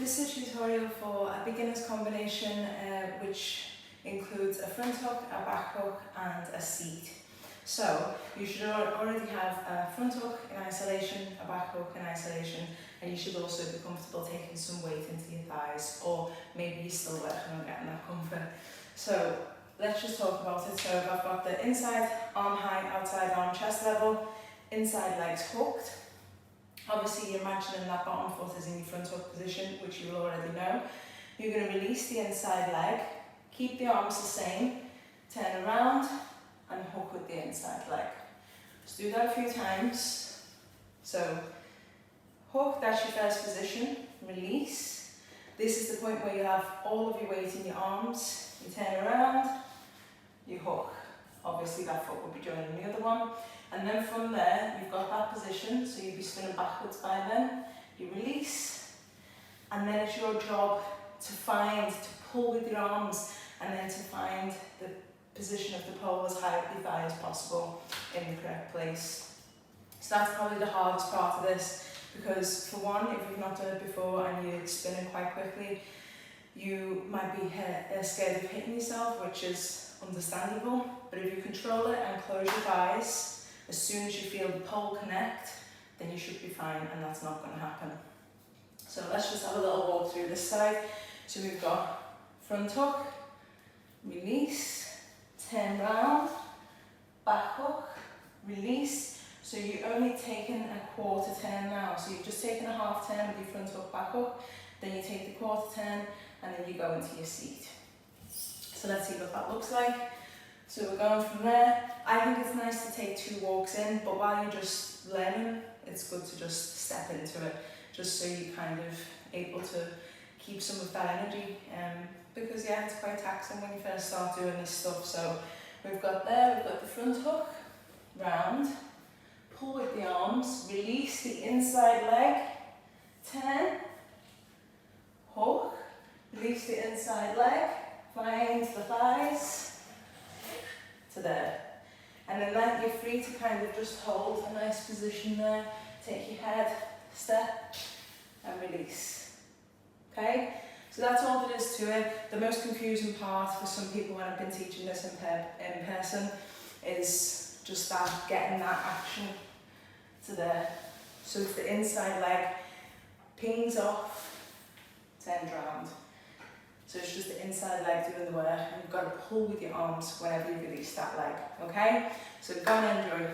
This is a tutorial for a beginner's combination which includes a front hook, a back hook and a seat. So you should already have a front hook in isolation, a back hook in isolation, and you should also be comfortable taking some weight into your thighs, or maybe you're still working on getting that comfort. So let's just talk about it. So I've got the inside arm height, outside arm chest level, inside legs hooked. Obviously you're imagining that bottom foot is in your front hook position, which you will already know. You're going to release the inside leg, keep the arms the same, turn around and hook with the inside leg. Just do that a few times. So hook, that's your first position, release. This is the point where you have all of your weight in your arms. You turn around, you hook. Obviously that foot will be joining the other one. And then from there, you've got that position, so you'll be spinning backwards by then. You release, and then it's your job to pull with your arms, and then to find the position of the pole as high up your thigh as possible in the correct place. So that's probably the hardest part of this, because for one, if you've not done it before and you're spinning quite quickly, you might be scared of hitting yourself, which is understandable. But if you control it and close your eyes, as soon as you feel the pole connect, then you should be fine, and that's not going to happen. So let's just have a little walk through this side. So we've got front hook, release, turn round, back hook, release. So you're only taking a quarter turn now. So you've just taken a half turn with your front hook, back hook, then you take the quarter turn, and then you go into your seat. So let's see what that looks like. So we're going from there. I think it's nice to take 2 walks in, but while you're just learning, it's good to just step into it, just so you're kind of able to keep some of that energy. Because yeah, it's quite taxing when you first start doing this stuff. So we've got the front hook, round, pull with the arms, release the inside leg, turn, hook, release the inside leg, find the thighs, to there. And then that you're free to kind of just hold a nice position there, take your head, step, and release. Okay? So that's all there is to it. The most confusing part for some people when I've been teaching this in person is just that, getting that action to there. So it's the inside leg, pings off, turns round. So it's just the inside leg doing the work, and you've got to pull with your arms whenever you release that leg, okay? So go and enjoy.